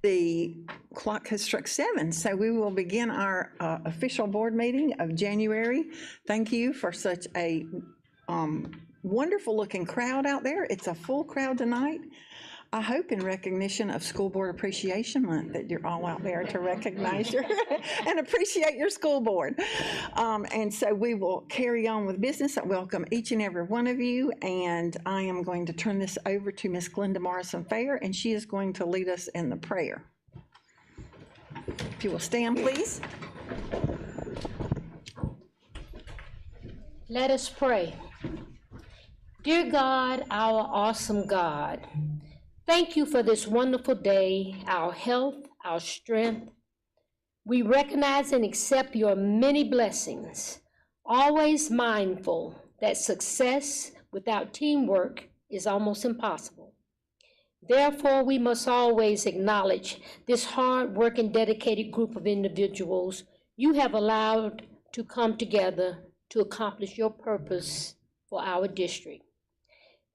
The clock has struck 7, so we will begin our official board meeting of January. Thank you for such a wonderful-looking crowd out there. It's a full crowd tonight. I hope in recognition of School Board Appreciation Month that you're all out there to recognize your and appreciate your school board. And so we will carry on with business. I welcome each and every one of you, and I am going to turn this over to Miss Glenda Morrison Fair, and she is going to lead us in the prayer. If you will stand, please. Let us pray. Dear God, our awesome God, thank you for this wonderful day, our health, our strength. We recognize and accept your many blessings, always mindful that success without teamwork is almost impossible. Therefore, we must always acknowledge this hard-working, dedicated group of individuals you have allowed to come together to accomplish your purpose for our district.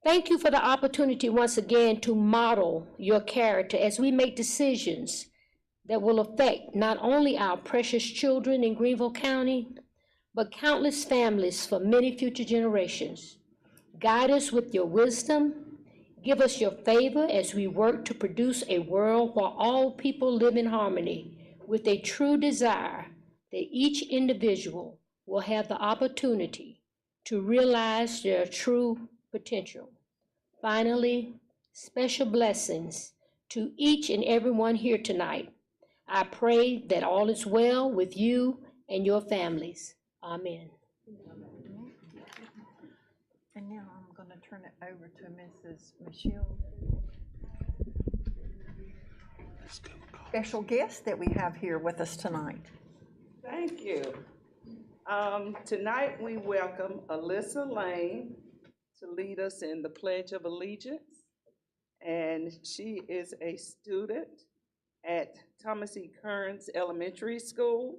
Thank you for the opportunity once again to model your character as we make decisions that will affect not only our precious children in Greenville County, but countless families for many future generations. Guide us with your wisdom. Give us your favor as we work to produce a world where all people live in harmony with a true desire that each individual will have the opportunity to realize their true potential. Finally, special blessings to each and everyone here tonight. I pray that all is well with you and your families. Amen. And now I'm going to turn it over to Mrs. Michelle. Special guest that we have here with us tonight. Thank you. Tonight we welcome Alyssa Lane to lead us in the Pledge of Allegiance. And she is a student at Thomas E. Kearns Elementary School,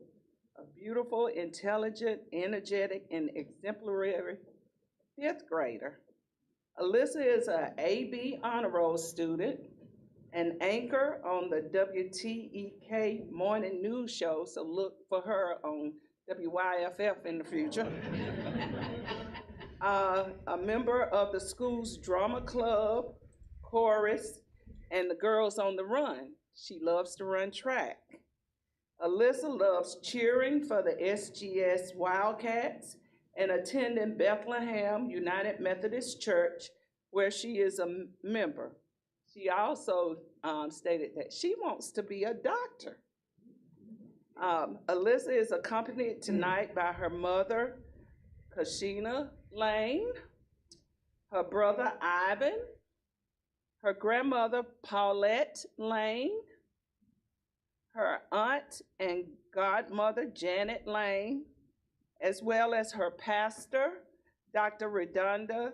a beautiful, intelligent, energetic, and exemplary 5th grader. Alyssa is an AB Honor Roll student, an anchor on the WTEK morning news show, so look for her on WYFF in the future. A member of the school's drama club, chorus, and the Girls on the Run. She loves to run track. Alyssa loves cheering for the SGS Wildcats and attending Bethlehem United Methodist Church, where she is a member. She also stated that she wants to be a doctor. Alyssa is accompanied tonight by her mother, Kashina Lane, her brother Ivan, her grandmother Paulette Lane, her aunt and godmother Janet Lane, as well as her pastor, Dr. Redonia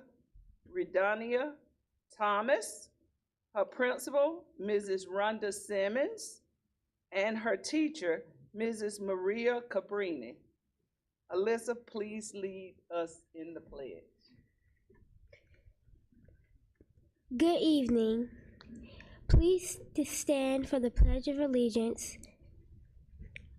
Thomas, her principal, Mrs. Rhonda Simmons, and her teacher, Mrs. Maria Cabrini. Alyssa, please lead us in the pledge. Good evening. Please stand for the Pledge of Allegiance.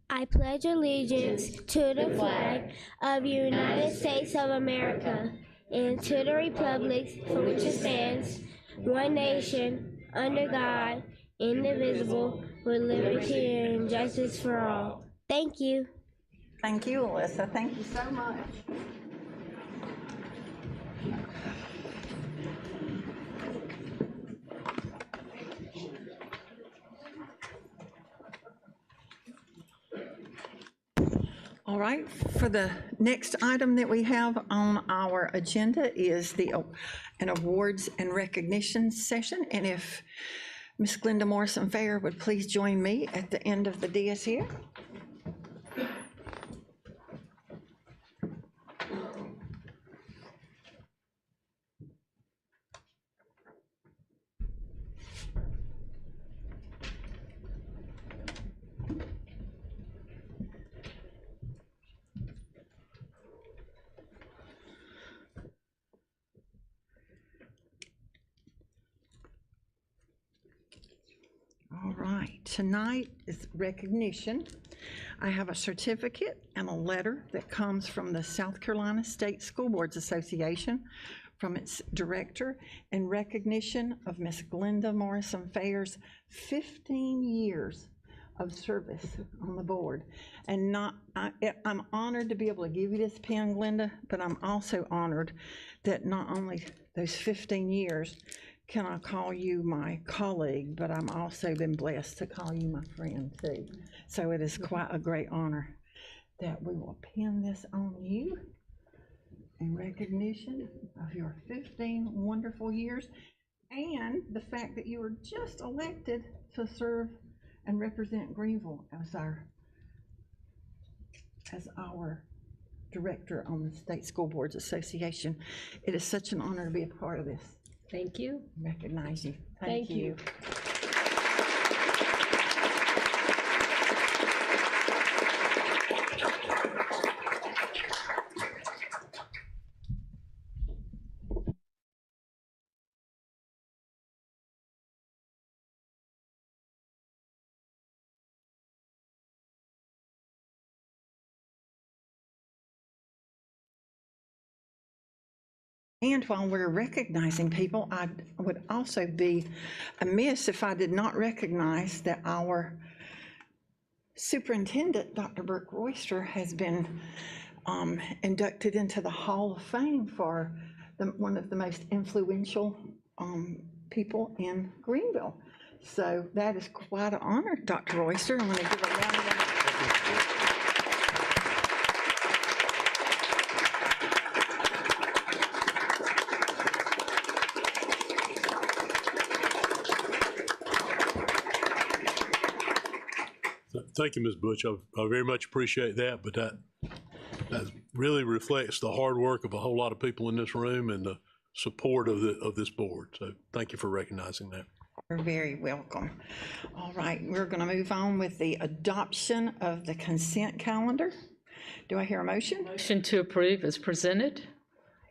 I pledge allegiance to the flag of the United States of America and to the republic for which it stands, one nation, under God, indivisible, with liberty and justice for all. Thank you. Thank you, Alyssa. Thank you so much. All right, for the next item that we have on our agenda is an awards and recognition session. And if Ms. Glenda Morrison Fair would please join me at the end of the dais here. All right. right, tonight is recognition. I have a certificate and a letter that comes from the South Carolina State School Boards Association from its director in recognition of Miss Glenda Morrison Fayer's 15 years of service on the board. And I'm honored to be able to give you this pen, Glenda, but I'm also honored that not only those 15 years can I call you my colleague, but I'm also been blessed to call you my friend too. So it is quite a great honor that we will pin this on you in recognition of your 15 wonderful years and the fact that you were just elected to serve and represent Greenville as our director on the State School Boards Association. It is such an honor to be a part of this. Thank you. Recognize you. Thank you. And while we're recognizing people, I would also be amiss if I did not recognize that our superintendent, Dr. Burke Royster, has been inducted into the Hall of Fame for one of the most influential people in Greenville. So that is quite an honor, Dr. Royster. I'm going to give a round of applause. Thank you, Ms. Butch. I very much appreciate that, but that really reflects the hard work of a whole lot of people in this room and the support of this board. So thank you for recognizing that. You're very welcome. All right, we're going to move on with the adoption of the consent calendar. Do I hear a motion? Motion to approve is presented.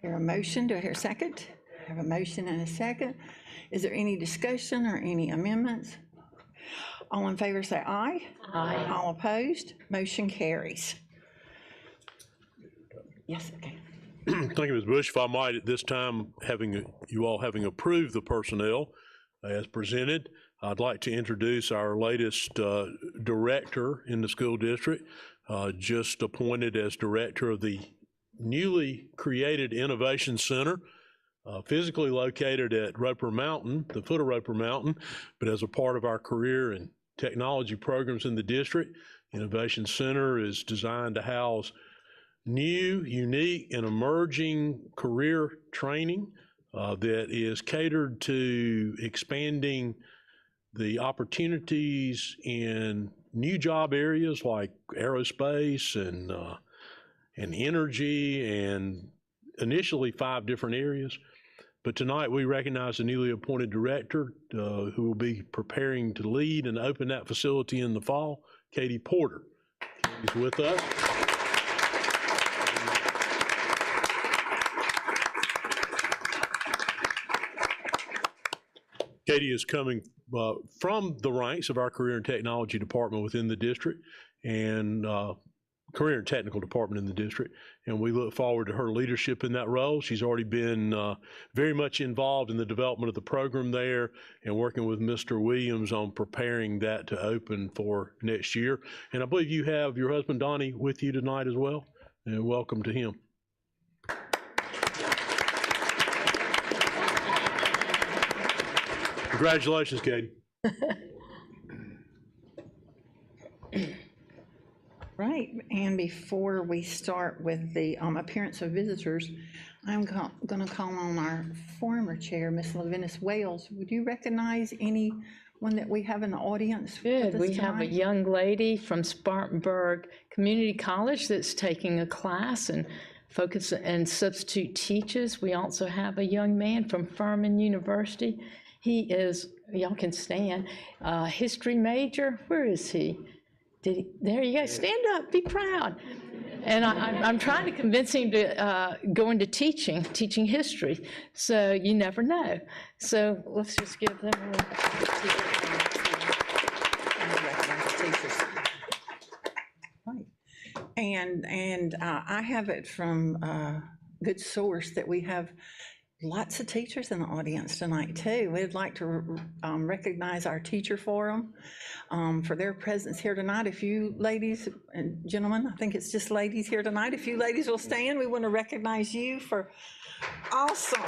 Hear a motion? Do I hear a second? I have a motion and a second. Is there any discussion or any amendments? All in favor say aye. Aye. All opposed? Motion carries. Yes, okay. Thank you, Ms. Bush. If I might, at this time, you all having approved the personnel as presented, I'd like to introduce our latest director in the school district, just appointed as director of the newly created Innovation Center, physically located at Roper Mountain, the foot of Roper Mountain, but as a part of our career and technology programs in the district. Innovation Center is designed to house new, unique, and emerging career training that is catered to expanding the opportunities in new job areas like aerospace and energy, and initially 5 different areas. But tonight we recognize the newly appointed director who will be preparing to lead and open that facility in the fall, Katie Porter. Katie's with us. Katie is coming from the ranks of our Career and Technology Department within the district, and Career and Technical Department in the district, and we look forward to her leadership in that role. She's already been very much involved in the development of the program there and working with Mr. Williams on preparing that to open for next year. And I believe you have your husband, Donnie, with you tonight as well, and welcome to him. Congratulations, Katie. Right, and before we start with the appearance of visitors, I'm going to call on our former chair, Ms. Lavinis Wales. Would you recognize anyone that we have in the audience? Good. We have a young lady from Spartanburg Community College that's taking a class and focus and substitute teaches. We also have a young man from Furman University. He is, y'all can stand, history major. Where is he? There you go, stand up, be proud. And I'm trying to convince him to go into teaching history. So you never know. So let's just give them a teachers. Right. And I have it from a good source that we have lots of teachers in the audience tonight, too. We'd like to recognize our teacher forum for their presence here tonight. If you ladies and gentlemen, I think it's just ladies here tonight, if you ladies will stand, we want to recognize you for awesome.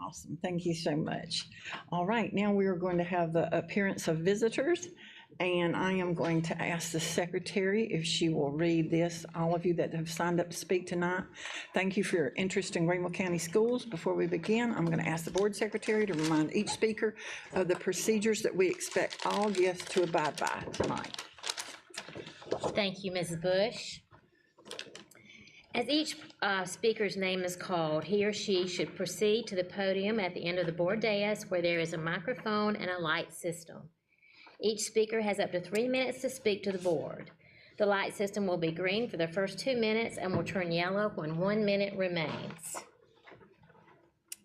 Awesome, thank you so much. All right, now we are going to have the appearance of visitors, and I am going to ask the secretary if she will read this. All of you that have signed up to speak tonight, thank you for your interest in Greenville County Schools. Before we begin, I'm going to ask the board secretary to remind each speaker of the procedures that we expect all guests to abide by tonight. Thank you, Mrs. Bush. As each speaker's name is called, he or she should proceed to the podium at the end of the board dais where there is a microphone and a light system. Each speaker has up to 3 minutes to speak to the board. The light system will be green for the first 2 minutes and will turn yellow when 1 minute remains.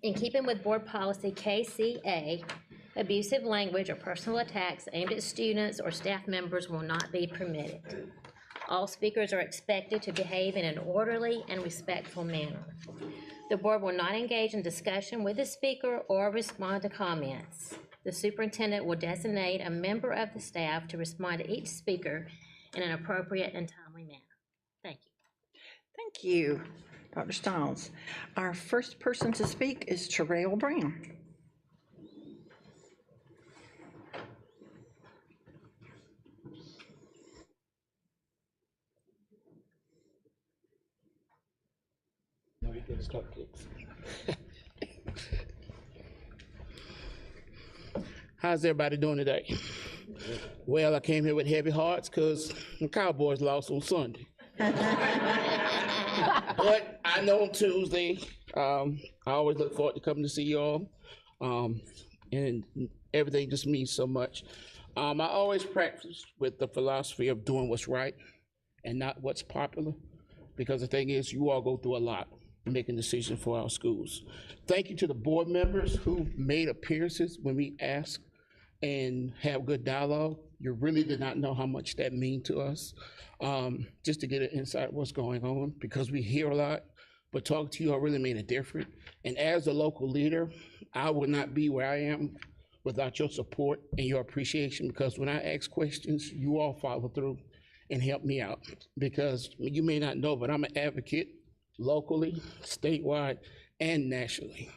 In keeping with board policy KCA, abusive language or personal attacks aimed at students or staff members will not be permitted. All speakers are expected to behave in an orderly and respectful manner. The board will not engage in discussion with the speaker or respond to comments. The superintendent will designate a member of the staff to respond to each speaker in an appropriate and timely manner. Thank you. Thank you, Dr. Stiles. Our first person to speak is Terrell Brown. How's everybody doing today? Well, I came here with heavy hearts because the Cowboys lost on Sunday. But I know on Tuesday, I always look forward to coming to see y'all. And everything just means so much. I always practice with the philosophy of doing what's right and not what's popular, because the thing is, you all go through a lot making decisions for our schools. Thank you to the board members who made appearances when we asked and have good dialogue. You really did not know how much that means to us, just to get an insight of what's going on, because we hear a lot, but talking to you all really made a difference. And as a local leader, I would not be where I am without your support and your appreciation, because when I ask questions, you all follow through and help me out. Because you may not know, but I'm an advocate locally, statewide, and nationally.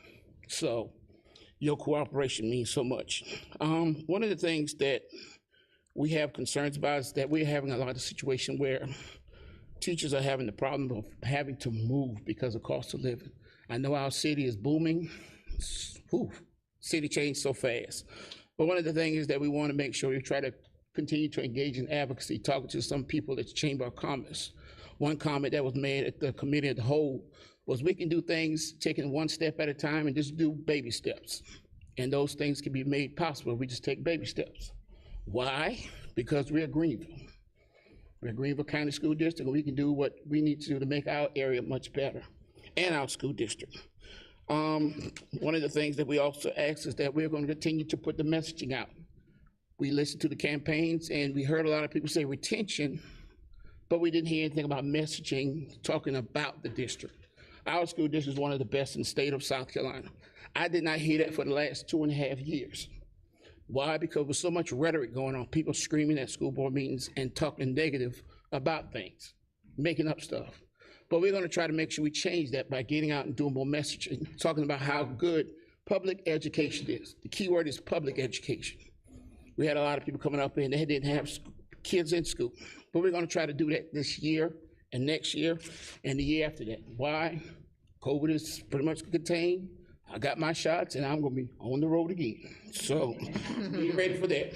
So your cooperation means so much. One of the things that we have concerns about is that we're having a lot of situations where teachers are having the problem of having to move because of cost of living. I know our city is booming. City changed so fast. But one of the things is that we want to make sure we try to continue to engage in advocacy, talking to some people at the Chamber of Commerce. One comment that was made at the committee as a whole was we can do things taking one step at a time and just do baby steps. And those things can be made possible if we just take baby steps. Why? Because we're Greenville. We're Greenville County School District, and we can do what we need to do to make our area much better, and our school district. One of the things that we also ask is that we're going to continue to put the messaging out. We listened to the campaigns, and we heard a lot of people say retention, but we didn't hear anything about messaging, talking about the district. Our school district is one of the best in the state of South Carolina. I did not hear that for the last 2.5 years. Why? Because with so much rhetoric going on, people screaming at school board meetings and talking negative about things, making up stuff. But we're going to try to make sure we change that by getting out and doing more messaging, talking about how good public education is. The key word is public education. We had a lot of people coming up and they didn't have kids in school. But we're going to try to do that this year and next year and the year after that. Why? COVID is pretty much contained. I got my shots and I'm going to be on the road again. So be ready for that.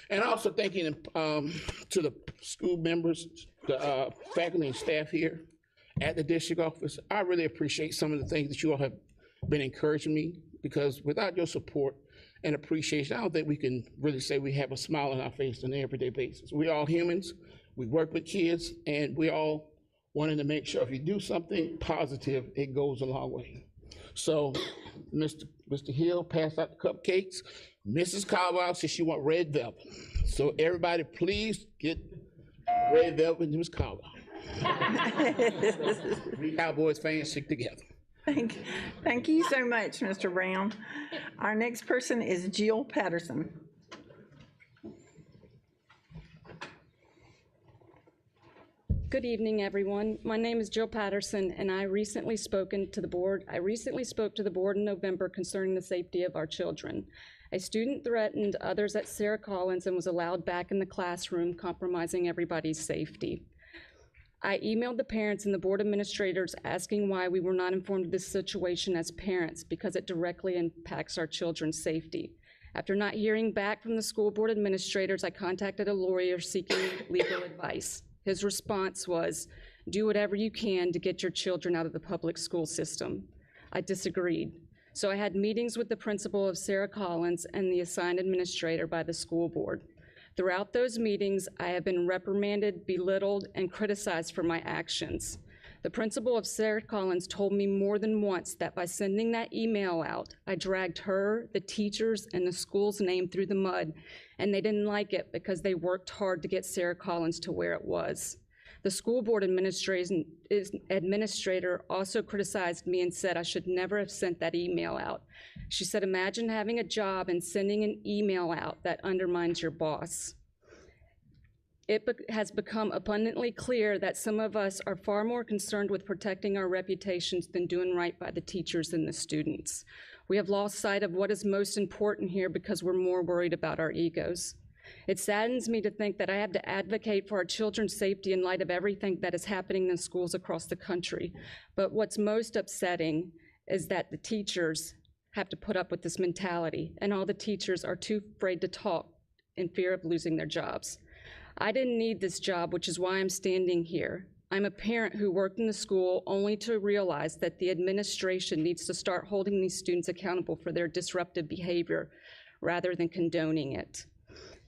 And also thanking to the school members, the faculty and staff here at the district office. I really appreciate some of the things that you all have been encouraging me, because without your support and appreciation, I don't think we can really say we have a smile on our face on an everyday basis. We're all humans. We work with kids, and we all wanting to make sure if you do something positive, it goes a long way. So Mr. Hill passed out the cupcakes. Mrs. Caldwell said she want red velvet. So everybody please get red velvet to Ms. Caldwell. We Cowboys fans stick together. Thank you so much, Mr. Brown. Our next person is Jill Patterson. Good evening, everyone. My name is Jill Patterson, and I recently spoke to the board in November concerning the safety of our children. A student threatened others at Sarah Collins and was allowed back in the classroom, compromising everybody's safety. I emailed the parents and the board administrators asking why we were not informed of this situation as parents, because it directly impacts our children's safety. After not hearing back from the school board administrators, I contacted a lawyer seeking legal advice. His response was, do whatever you can to get your children out of the public school system. I disagreed. So I had meetings with the principal of Sarah Collins and the assigned administrator by the school board. Throughout those meetings, I have been reprimanded, belittled, and criticized for my actions. The principal of Sarah Collins told me more than once that by sending that email out, I dragged her, the teachers, and the school's name through the mud, and they didn't like it because they worked hard to get Sarah Collins to where it was. The school board administrator also criticized me and said I should never have sent that email out. She said, imagine having a job and sending an email out that undermines your boss. It has become abundantly clear that some of us are far more concerned with protecting our reputations than doing right by the teachers and the students. We have lost sight of what is most important here because we're more worried about our egos. It saddens me to think that I have to advocate for our children's safety in light of everything that is happening in schools across the country. But what's most upsetting is that the teachers have to put up with this mentality, and all the teachers are too afraid to talk in fear of losing their jobs. I didn't need this job, which is why I'm standing here. I'm a parent who worked in the school only to realize that the administration needs to start holding these students accountable for their disruptive behavior rather than condoning it.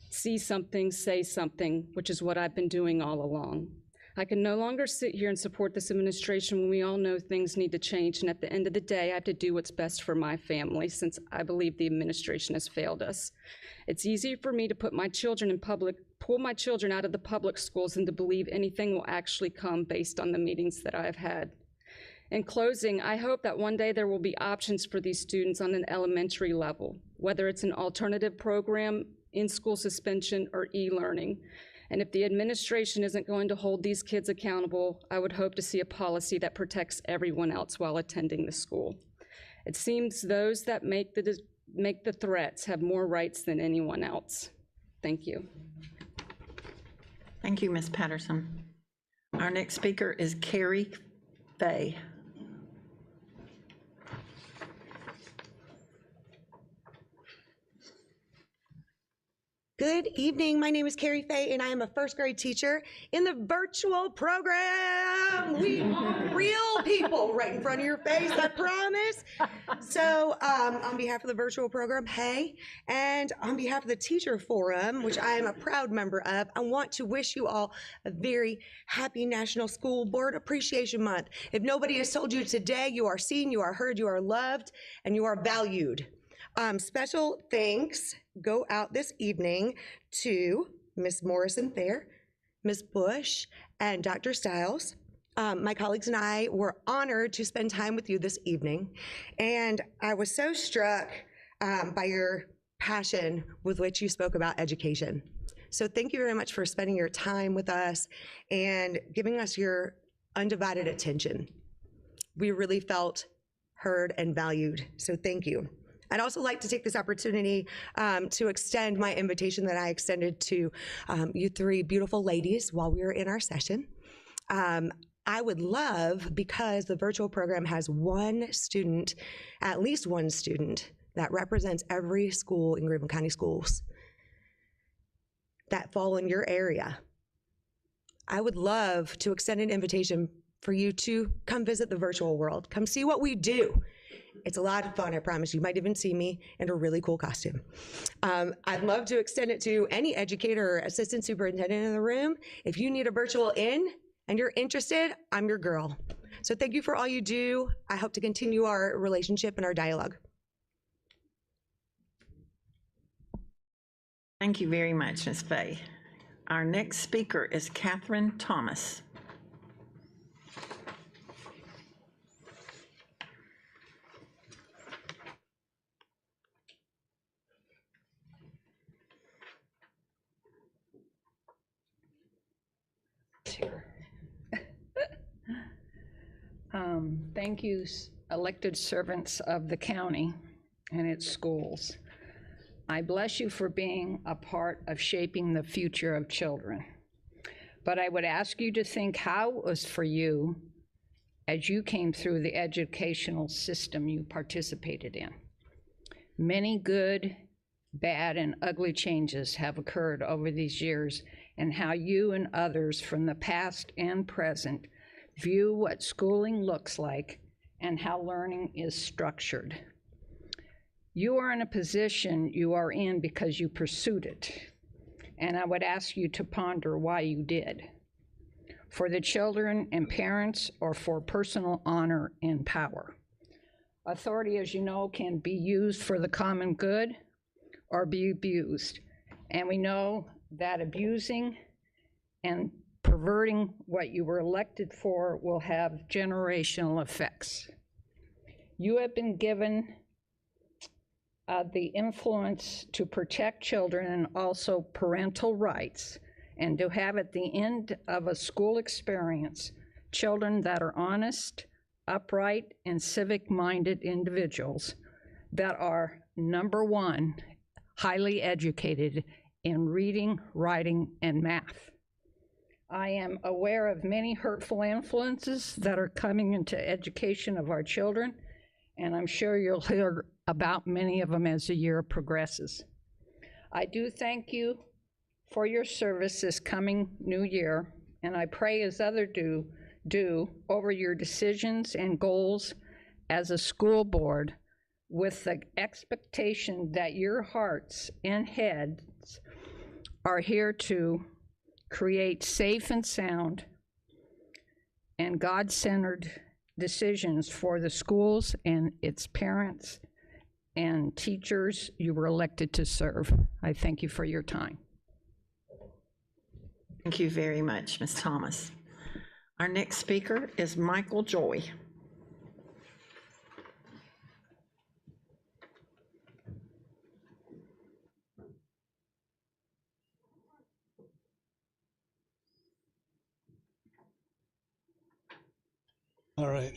See something, say something, which is what I've been doing all along. I can no longer sit here and support this administration when we all know things need to change, and at the end of the day, I have to do what's best for my family since I believe the administration has failed us. It's easy for me to pull my children out of the public schools than to believe anything will actually come based on the meetings that I have had. In closing, I hope that one day there will be options for these students on an elementary level, whether it's an alternative program, in-school suspension, or e-learning. And if the administration isn't going to hold these kids accountable, I would hope to see a policy that protects everyone else while attending the school. It seems those that make the threats have more rights than anyone else. Thank you. Thank you, Ms. Patterson. Our next speaker is Carrie Fay. Good evening. My name is Carrie Fay, and I am a first grade teacher in the virtual program. We are real people right in front of your face, I promise. So on behalf of the virtual program, hey, and on behalf of the Teacher Forum, which I am a proud member of, I want to wish you all a very happy National School Board Appreciation Month. If nobody has told you today, you are seen, you are heard, you are loved, and you are valued. Special thanks go out this evening to Ms. Morrison-Fair, Ms. Bush, and Dr. Stiles. My colleagues and I were honored to spend time with you this evening, and I was so struck by your passion with which you spoke about education. So thank you very much for spending your time with us and giving us your undivided attention. We really felt heard and valued, so thank you. I'd also like to take this opportunity to extend my invitation that I extended to you three beautiful ladies while we were in our session. I would love, because the virtual program has one student, at least one student, that represents every school in Greenville County Schools that fall in your area. I would love to extend an invitation for you to come visit the virtual world. Come see what we do. It's a lot of fun, I promise. You might even see me in a really cool costume. I'd love to extend it to any educator or assistant superintendent in the room. If you need a virtual in and you're interested, I'm your girl. So thank you for all you do. I hope to continue our relationship and our dialogue. Thank you very much, Ms. Fay. Our next speaker is Catherine Thomas. Thank you, elected servants of the county and its schools. I bless you for being a part of shaping the future of children. But I would ask you to think how it was for you as you came through the educational system you participated in. Many good, bad, and ugly changes have occurred over these years, and how you and others from the past and present view what schooling looks like and how learning is structured. You are in a position you are in because you pursued it, and I would ask you to ponder why you did. For the children and parents, or for personal honor and power. Authority, as you know, can be used for the common good or be abused, and we know that abusing and perverting what you were elected for will have generational effects. You have been given the influence to protect children and also parental rights, and to have at the end of a school experience children that are honest, upright, and civic-minded individuals that are, number one, highly educated in reading, writing, and math. I am aware of many hurtful influences that are coming into education of our children, and I'm sure you'll hear about many of them as the year progresses. I do thank you for your service this coming new year, and I pray as others do over your decisions and goals as a school board, with the expectation that your hearts and heads are here to create safe and sound and God-centered decisions for the schools and its parents and teachers you were elected to serve. I thank you for your time. Thank you very much, Ms. Thomas. Our next speaker is Michael Joy. All right.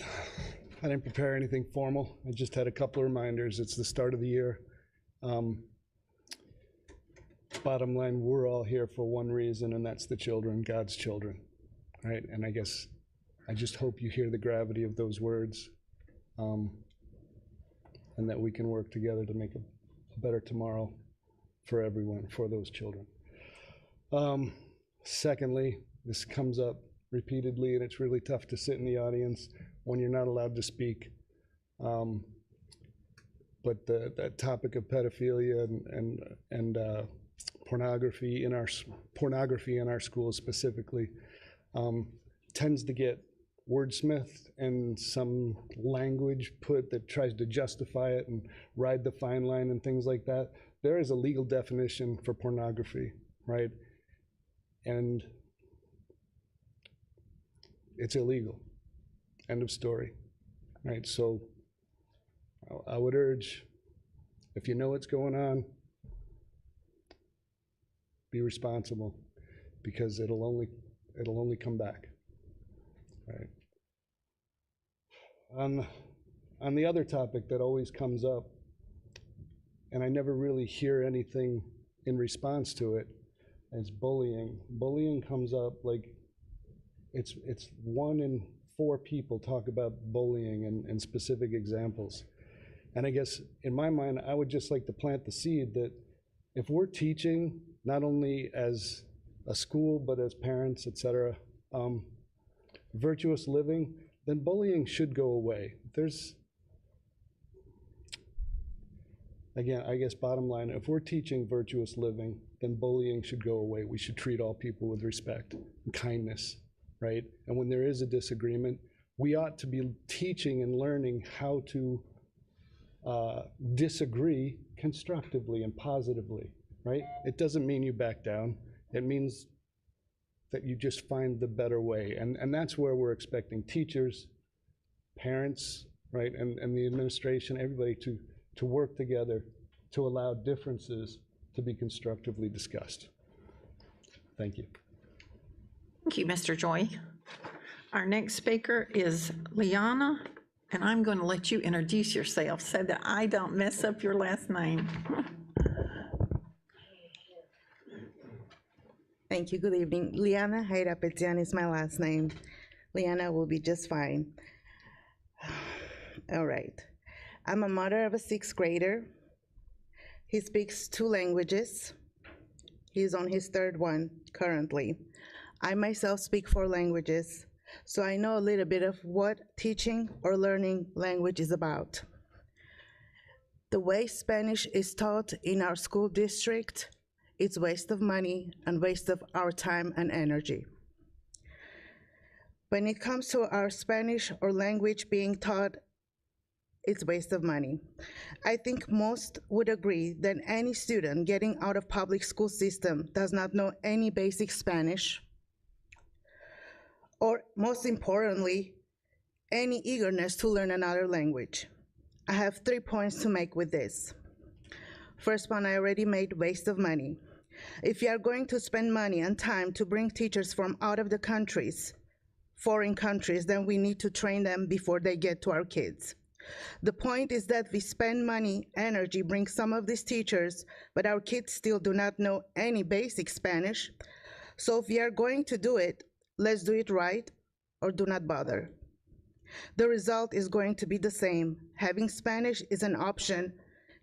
I didn't prepare anything formal. I just had a couple of reminders. It's the start of the year. Bottom line, we're all here for one reason, and that's the children, God's children, right? And I guess I just hope you hear the gravity of those words, and that we can work together to make a better tomorrow for everyone, for those children. Secondly, this comes up repeatedly, and it's really tough to sit in the audience when you're not allowed to speak. But that topic of pedophilia and pornography in our schools specifically tends to get wordsmithed and some language put that tries to justify it and ride the fine line and things like that. There is a legal definition for pornography, right? And it's illegal. End of story, right? So I would urge, if you know what's going on, be responsible, because it'll only come back, right? On the other topic that always comes up, and I never really hear anything in response to it, is bullying. Bullying comes up like it's 1 in 4 people talk about bullying and specific examples. And I guess in my mind, I would just like to plant the seed that if we're teaching, not only as a school, but as parents, et cetera, virtuous living, then bullying should go away. Again, I guess bottom line, if we're teaching virtuous living, then bullying should go away. We should treat all people with respect and kindness, right? And when there is a disagreement, we ought to be teaching and learning how to disagree constructively and positively, right? It doesn't mean you back down. It means that you just find the better way. And that's where we're expecting teachers, parents, right, and the administration, everybody to work together to allow differences to be constructively discussed. Thank you. Thank you, Mr. Joy. Our next speaker is Liana, and I'm going to let you introduce yourself so that I don't mess up your last name. Thank you. Good evening. Liana Hairapetian is my last name. Liana will be just fine. All right. I'm a mother of a 6th grader. He speaks 2 languages. He's on his 3rd one currently. I myself speak 4 languages, so I know a little bit of what teaching or learning language is about. The way Spanish is taught in our school district, it's waste of money and waste of our time and energy. When it comes to our Spanish or language being taught, it's waste of money. I think most would agree that any student getting out of public school system does not know any basic Spanish, or most importantly, any eagerness to learn another language. I have 3 points to make with this. First one, I already made: waste of money. If you are going to spend money and time to bring teachers from out of the countries, foreign countries, then we need to train them before they get to our kids. The point is that we spend money, energy, bring some of these teachers, but our kids still do not know any basic Spanish. So if we are going to do it, let's do it right or do not bother. The result is going to be the same. Having Spanish is an option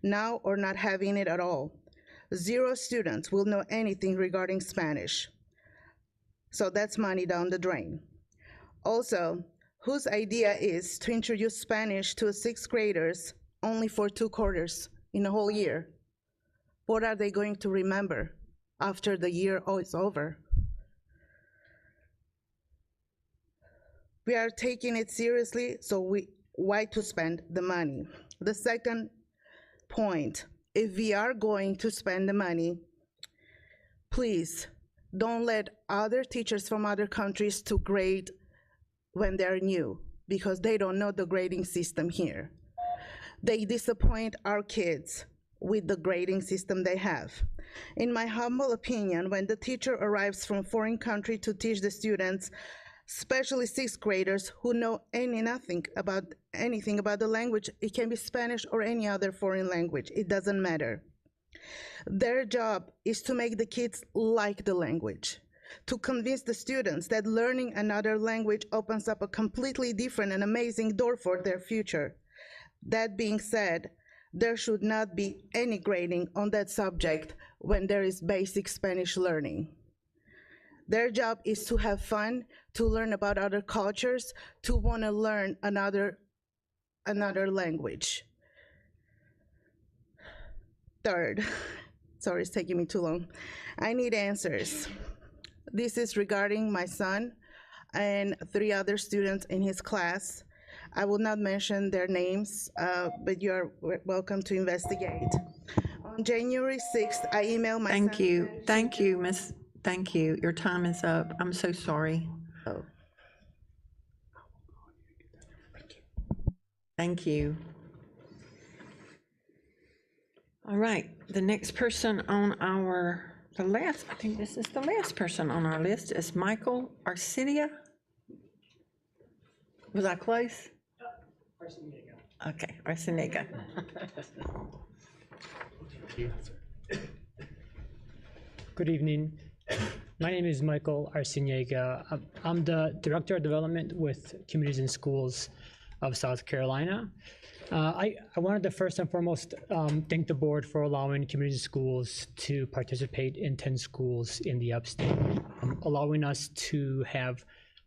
now or not having it at all. 0 students will know anything regarding Spanish. So that's money down the drain. Also, whose idea is to introduce Spanish to 6th graders only for 2 quarters in a whole year? What are they going to remember after the year is over? We are taking it seriously, so why to spend the money? The second point, if we are going to spend the money, please don't let other teachers from other countries to grade when they're new, because they don't know the grading system here. They disappoint our kids with the grading system they have. In my humble opinion, when the teacher arrives from foreign country to teach the students, especially 6th graders who know anything about the language, it can be Spanish or any other foreign language, it doesn't matter. Their job is to make the kids like the language, to convince the students that learning another language opens up a completely different and amazing door for their future. That being said, there should not be any grading on that subject when there is basic Spanish learning. Their job is to have fun, to learn about other cultures, to want to learn another language. Third, sorry, it's taking me too long. I need answers. This is regarding my son and 3 other students in his class. I will not mention their names, but you are welcome to investigate. On January 6th, I emailed my son. Thank you, Miss. Thank you. Your time is up. I'm so sorry. Oh. Thank you. All right, the next person on I think this is the last person on our list is Michael Arcinia. Was I close? Arciniega. Okay, Arciniega. Good evening. My name is Michael Arciniega. I'm the Director of Development with Communities and Schools of South Carolina. I wanted to first and foremost thank the board for allowing community schools to participate in 10 schools in the upstate, allowing us to have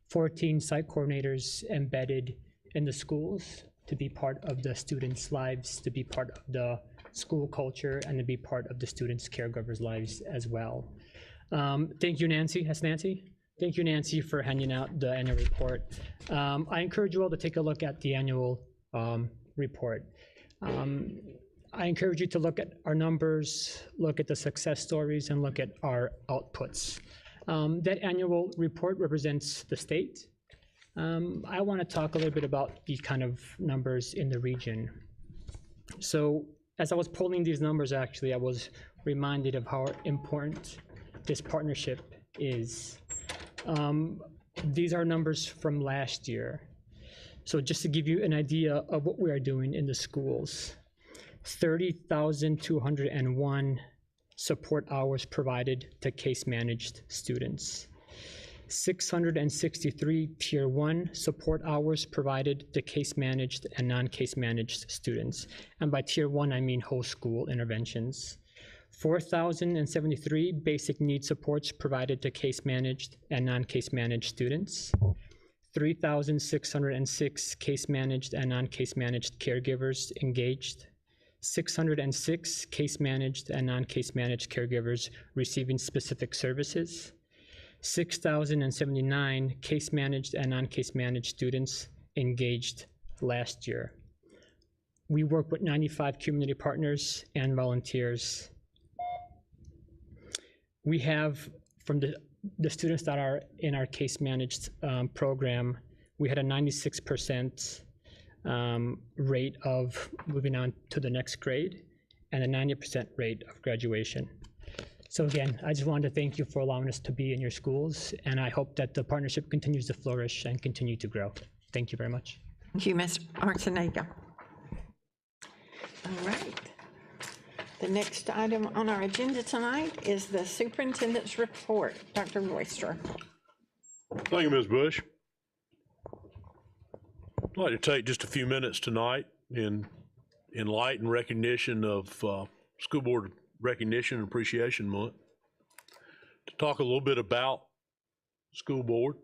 14 site coordinators embedded in the schools to be part of the students' lives, to be part of the school culture, and to be part of the students' caregivers' lives as well. Thank you, Nancy. That's Nancy. Thank you, Nancy, for handing out the annual report. I encourage you all to take a look at the annual report. I encourage you to look at our numbers, look at the success stories, and look at our outputs. That annual report represents the state. I want to talk a little bit about the kind of numbers in the region. So as I was pulling these numbers, actually, I was reminded of how important this partnership is. These are numbers from last year. So just to give you an idea of what we are doing in the schools, 30,201 support hours provided to case-managed students, 663 Tier 1 support hours provided to case-managed and non-case-managed students. And by Tier 1, I mean whole school interventions. 4,073 basic need supports provided to case-managed and non-case-managed students. 3,606 case-managed and non-case-managed caregivers engaged. 606 case-managed and non-case-managed caregivers receiving specific services. 6,079 case-managed and non-case-managed students engaged last year. We work with 95 community partners and volunteers. We have, from the students that are in our case-managed program, we had a 96% rate of moving on to the next grade and a 90% rate of graduation. So again, I just wanted to thank you for allowing us to be in your schools, and I hope that the partnership continues to flourish and continue to grow. Thank you very much. Thank you, Ms. Arciniega. All right. The next item on our agenda tonight is the superintendent's report. Dr. Royster. Thank you, Ms. Bush. I'd like to take just a few minutes tonight in light and recognition of School Board Recognition and Appreciation Month to talk a little bit about school board.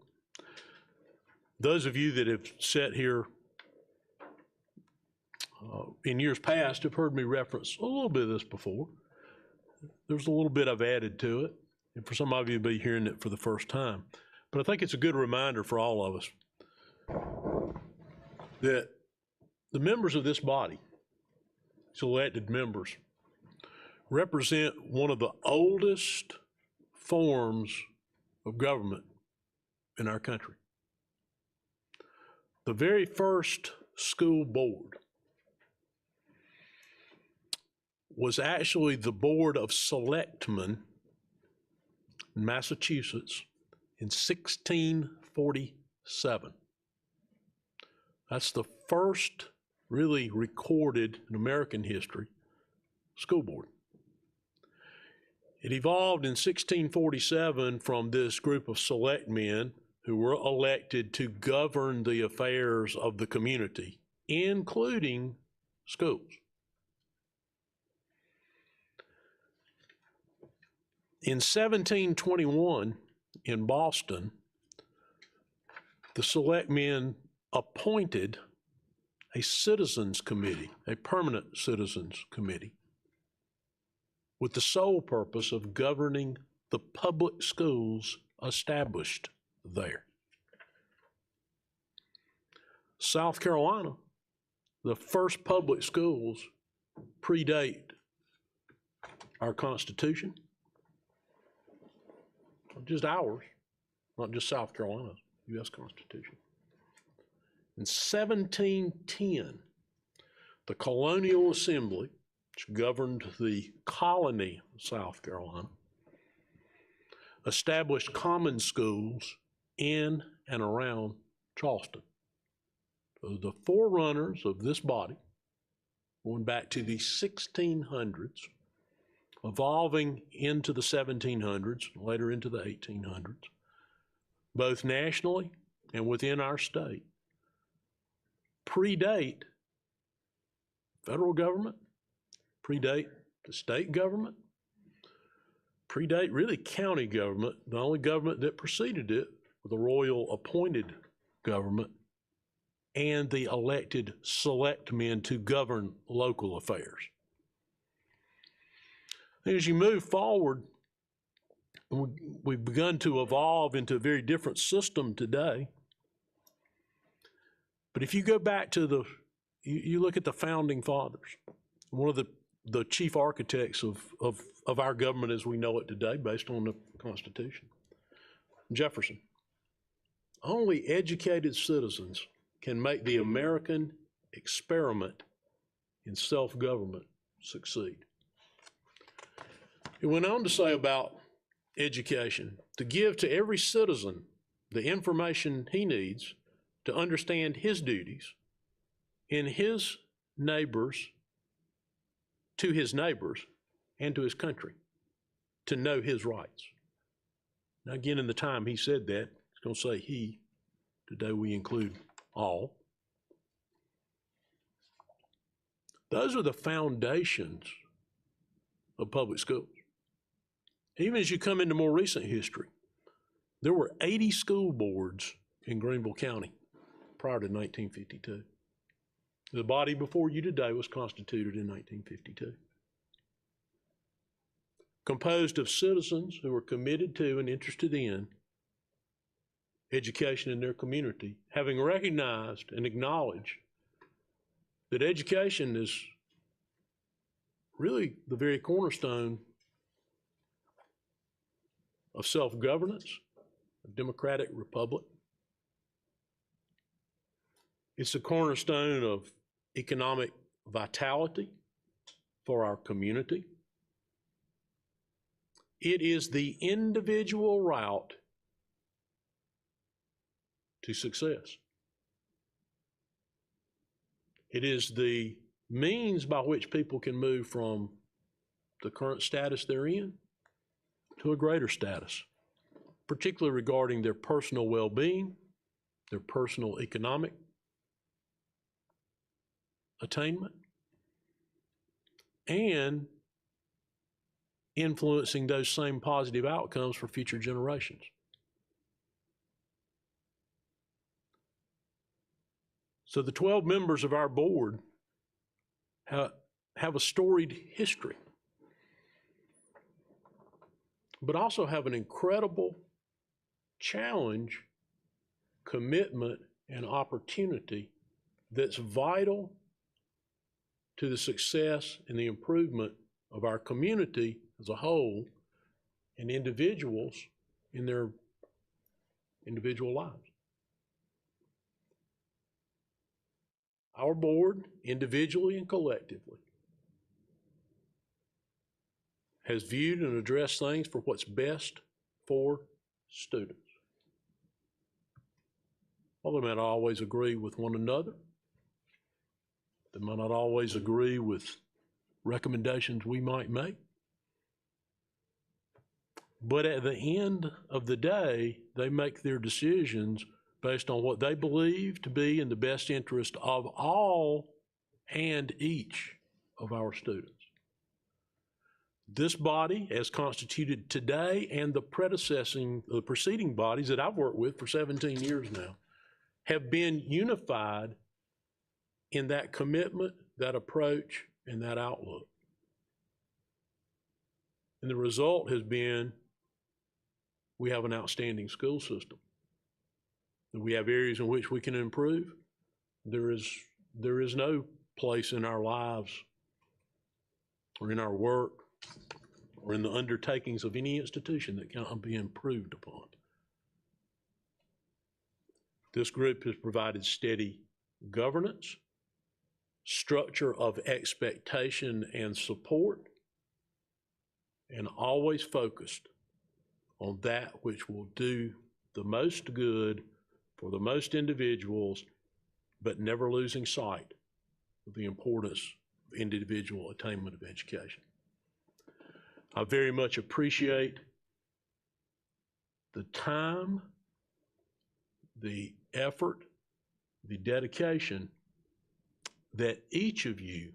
Those of you that have sat here in years past have heard me reference a little bit of this before. There's a little bit I've added to it, and for some of you, you'll be hearing it for the first time. But I think it's a good reminder for all of us that the members of this body, elected members, represent one of the oldest forms of government in our country. The very first school board was actually the Board of Selectmen in Massachusetts in 1647. That's the first really recorded in American history school board. It evolved in 1647 from this group of select men who were elected to govern the affairs of the community, including schools. In 1721, in Boston, the select men appointed a citizens committee, a permanent citizens committee, with the sole purpose of governing the public schools established there. South Carolina, the first public schools predate our Constitution. Just ours, not just South Carolina's, U.S. Constitution. In 1710, the Colonial Assembly, which governed the colony of South Carolina, established common schools in and around Charleston. So the forerunners of this body, going back to the 1600s, evolving into the 1700s, later into the 1800s, both nationally and within our state, predate federal government, predate the state government, predate really county government. The only government that preceded it was the royal appointed government and the elected select men to govern local affairs. As you move forward we've begun to evolve into a very different system today. But if you go back to you look at the founding fathers, one of the chief architects of our government as we know it today, based on the Constitution, Jefferson. Only educated citizens can make the American experiment in self-government succeed. He went on to say about education, to give to every citizen the information he needs to understand his duties in his neighbors, to his neighbors, and to his country, to know his rights. Now, again, in the time he said that, it's going to say he. Today we include all. Those are the foundations of public schools. Even as you come into more recent history, there were 80 school boards in Greenville County prior to 1952. The body before you today was constituted in 1952. Composed of citizens who were committed to and interested in education in their community, having recognized and acknowledged that education is really the very cornerstone of self-governance, a democratic republic. It's the cornerstone of economic vitality for our community. It is the individual route to success. It is the means by which people can move from the current status they're in to a greater status, particularly regarding their personal well-being, their personal economic attainment, and influencing those same positive outcomes for future generations. So the 12 members of our board have a storied history, but also have an incredible challenge, commitment, and opportunity that's vital to the success and the improvement of our community as a whole and individuals in their individual lives. Our board, individually and collectively, has viewed and addressed things for what's best for students. Well, they may not always agree with one another. They might not always agree with recommendations we might make. But at the end of the day, they make their decisions based on what they believe to be in the best interest of all and each of our students. This body, as constituted today, and the preceding bodies that I've worked with for 17 years now, have been unified in that commitment, that approach, and that outlook. And the result has been we have an outstanding school system. We have areas in which we can improve. There is no place in our lives or in our work or in the undertakings of any institution that cannot be improved upon. This group has provided steady governance, structure of expectation and support, and always focused on that which will do the most good for the most individuals, but never losing sight of the importance of individual attainment of education. I very much appreciate the time, the effort, the dedication that each of you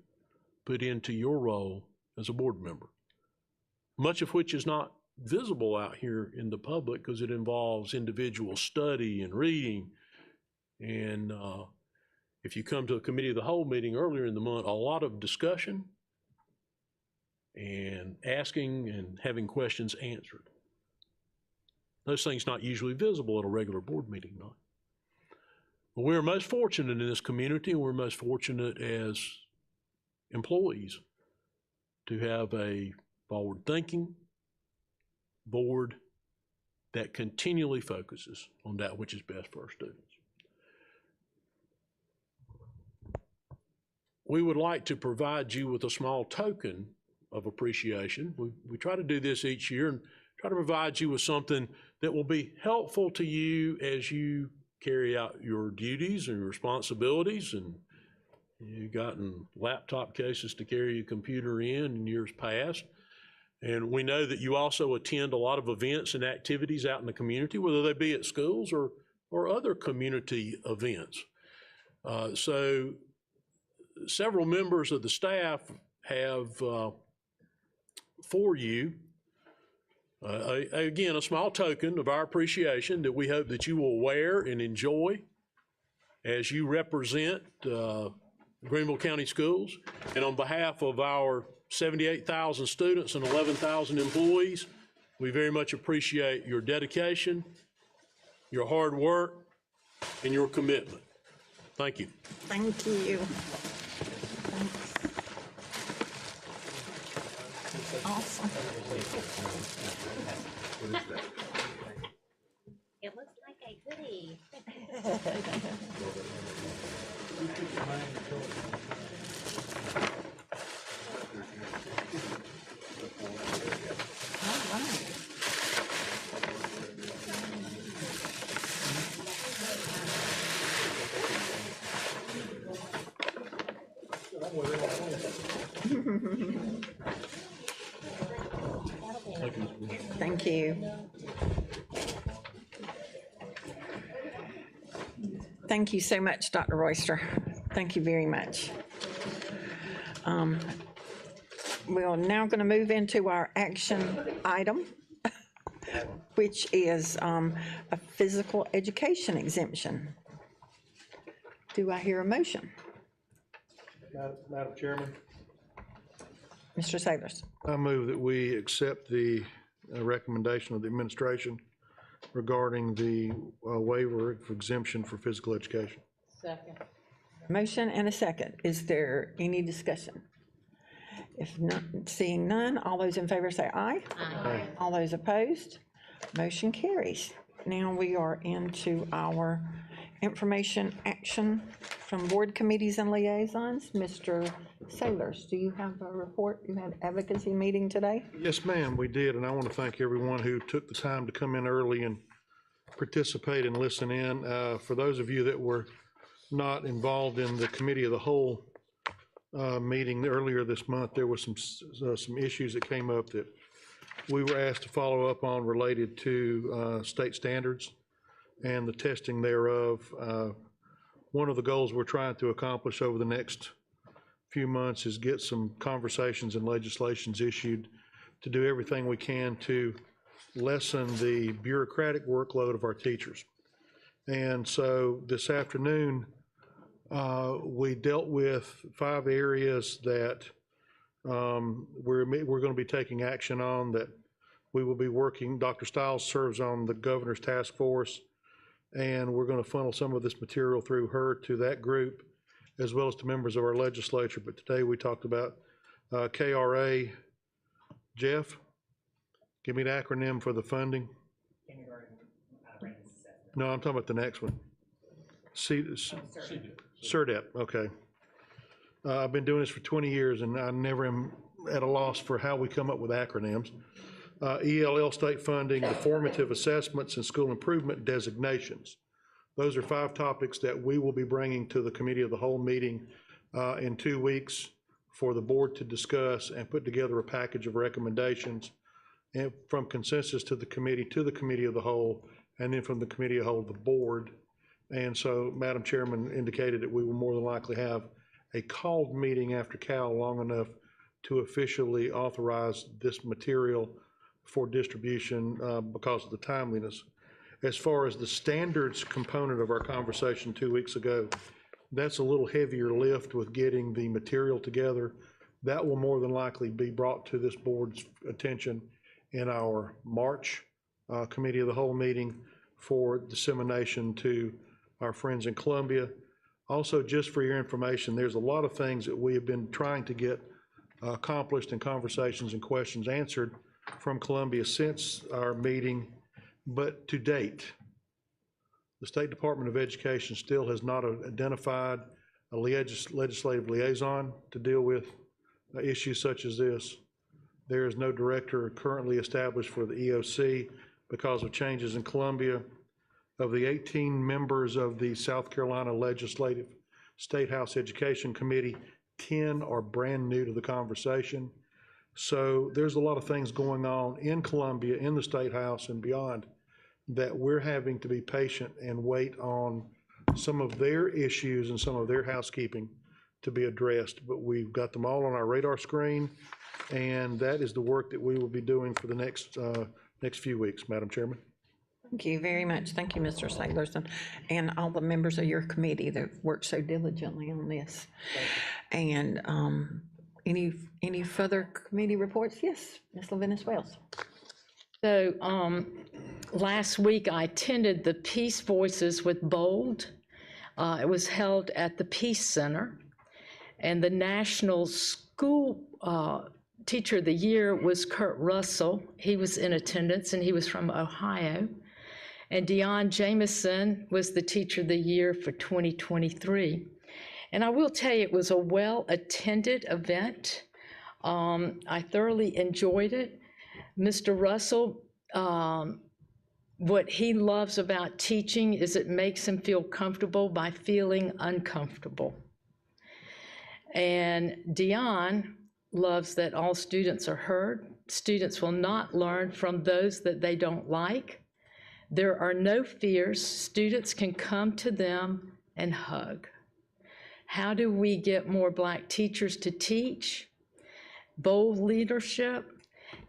put into your role as a board member, much of which is not visible out here in the public because it involves individual study and reading. And if you come to a committee of the whole meeting earlier in the month, a lot of discussion and asking and having questions answered. Those things not usually visible at a regular board meeting night. But we're most fortunate in this community, and we're most fortunate as employees to have a forward-thinking board that continually focuses on that which is best for our students. We would like to provide you with a small token of appreciation. We try to do this each year and try to provide you with something that will be helpful to you as you carry out your duties and responsibilities. And you've gotten laptop cases to carry your computer in years past. And we know that you also attend a lot of events and activities out in the community, whether they be at schools or other community events. So several members of the staff have for you, again, a small token of our appreciation that we hope that you will wear and enjoy as you represent Greenville County Schools. And on behalf of our 78,000 students and 11,000 employees, we very much appreciate your dedication, your hard work, and your commitment. Thank you. Thank you. Awesome. It looks like a goodie. All right. Thank you. Thank you so much, Dr. Royster. Thank you very much. We are now going to move into our action item, which is a physical education exemption. Do I hear a motion? Madam Chairman, Mr. Sailors. I move that we accept the recommendation of the administration regarding the waiver of exemption for physical education. Second. Motion and a second. Is there any discussion? If not, seeing none, all those in favor say aye. Aye. All those opposed, motion carries. Now we are into our information action from board committees and liaisons. Mr. Sailors, do you have a report? You had advocacy meeting today? Yes, ma'am, we did, and I want to thank everyone who took the time to come in early and participate and listen in. For those of you that were not involved in the committee of the whole meeting earlier this month, there were some issues that came up that we were asked to follow up on related to state standards and the testing thereof. One of the goals we're trying to accomplish over the next few months is get some conversations and legislations issued to do everything we can to lessen the bureaucratic workload of our teachers. And so this afternoon, we dealt with 5 areas that we're going to be taking action on, that we will be working. Dr. Stiles serves on the governor's task force, and we're going to funnel some of this material through her to that group, as well as to members of our legislature. But today we talked about KRA. Jeff, give me the acronym for the funding. No, I'm talking about the next one. CERDEP, okay. I've been doing this for 20 years, and I never am at a loss for how we come up with acronyms. ELL state funding, the formative assessments, and school improvement designations. Those are 5 topics that we will be bringing to the committee of the whole meeting in 2 weeks for the board to discuss and put together a package of recommendations, and from consensus to the committee of the whole, and then from the committee of the whole to the board. And so Madam Chairman indicated that we will more than likely have a called meeting after Cal long enough to officially authorize this material for distribution because of the timeliness. As far as the standards component of our conversation 2 weeks ago, that's a little heavier lift with getting the material together. That will more than likely be brought to this board's attention in our March committee of the whole meeting for dissemination to our friends in Columbia. Also, just for your information, there's a lot of things that we have been trying to get accomplished in conversations and questions answered from Columbia since our meeting, but to date, the State Department of Education still has not identified a legislative liaison to deal with issues such as this. There is no director currently established for the EOC because of changes in Columbia. Of the 18 members of the South Carolina Legislative State House Education Committee, 10 are brand new to the conversation. So there's a lot of things going on in Columbia, in the State House and beyond, that we're having to be patient and wait on some of their issues and some of their housekeeping to be addressed. But we've got them all on our radar screen, and that is the work that we will be doing for the next few weeks, Madam Chairman. Thank you very much. Thank you, Mr. Saylorson, and all the members of your committee that worked so diligently on this. And any further committee reports? Yes, Ms. Levinas Wells. So last week I attended the Peace Voices with Bold. It was held at the Peace Center, and the National School Teacher of the Year was Kurt Russell. He was in attendance, and he was from Ohio. And Deion Jameson was the Teacher of the Year for 2023. And I will tell you, it was a well-attended event. I thoroughly enjoyed it. Mr. Russell, what he loves about teaching is it makes him feel comfortable by feeling uncomfortable. And Deion loves that all students are heard. Students will not learn from those that they don't like. There are no fears. Students can come to them and hug. How do we get more Black teachers to teach? Bold leadership.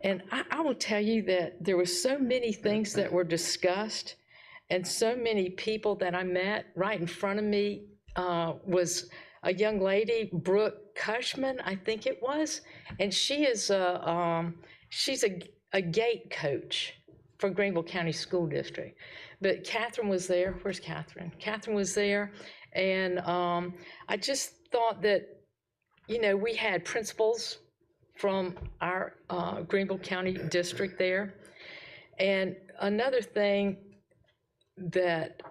And I will tell you that there were so many things that were discussed, and so many people that I met. Right in front of me was a young lady, Brooke Cushman, I think it was, and she is she's a gate coach for Greenville County School District. But Catherine was there. Where's Catherine? Catherine was there, and I just thought that, you know, we had principals from our Greenville County district there. And another thing that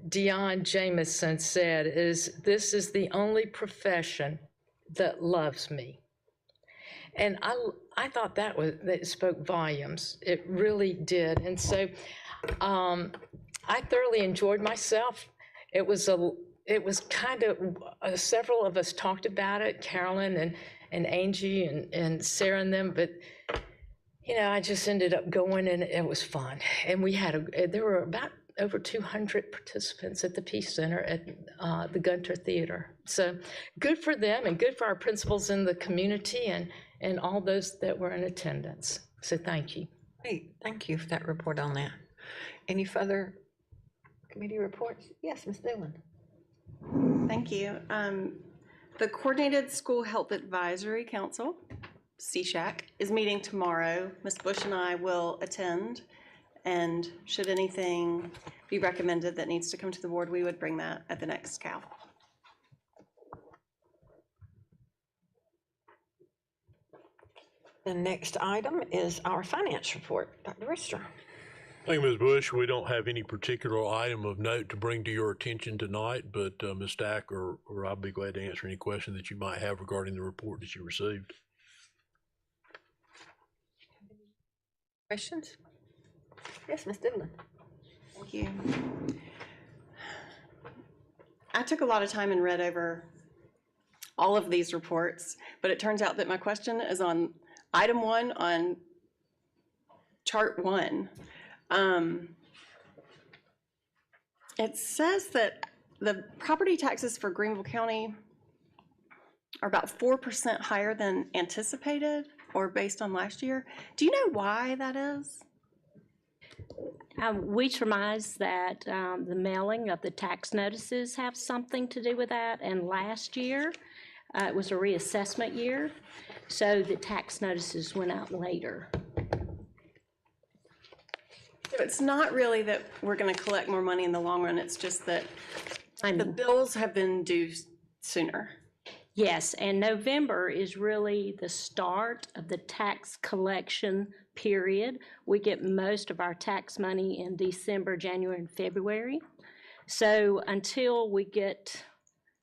Deion Jameson said is, this is the only profession that loves me. And I thought that spoke volumes. It really did. And so I thoroughly enjoyed myself. It was kind of, several of us talked about it, Carolyn and Angie and Sarah and them, but you know, I just ended up going, and it was fun. And we had there were about over 200 participants at the Peace Center at the Gunter Theater. So good for them, and good for our principals in the community, and all those that were in attendance. So thank you. Great, thank you for that report on that. Any further committee reports? Yes, Ms. Dillon. Thank you. The Coordinated School Health Advisory Council, CSHAC, is meeting tomorrow. Ms. Bush and I will attend, and should anything be recommended that needs to come to the board, we would bring that at the next CAL. The next item is our finance report. Dr. Rister. Thank you, Ms. Bush. We don't have any particular item of note to bring to your attention tonight, but Ms. Stack or I'll be glad to answer any question that you might have regarding the report that you received. Questions? Yes, Ms. Dillon. Thank you. I took a lot of time and read over all of these reports, but it turns out that my question is on item 1 on chart 1. It says that the property taxes for Greenville County are about 4% higher than anticipated or based on last year. Do you know why that is? We surmise that the mailing of the tax notices have something to do with that. And last year, it was a reassessment year, so the tax notices went out later. So it's not really that we're going to collect more money in the long run, it's just that the bills have been due sooner. Yes, and November is really the start of the tax collection period. We get most of our tax money in December, January, and February. So until we get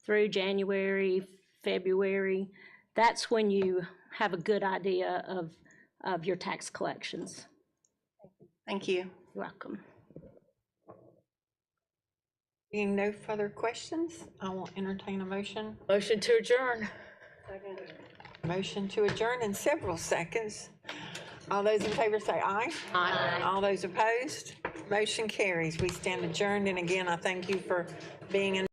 through January, February, that's when you have a good idea of your tax collections. Thank you. You're welcome. Being no further questions, I will entertain a motion. Motion to adjourn. Motion to adjourn in several seconds. All those in favor say aye. Aye. All those opposed, motion carries. We stand adjourned, and again, I thank you for being in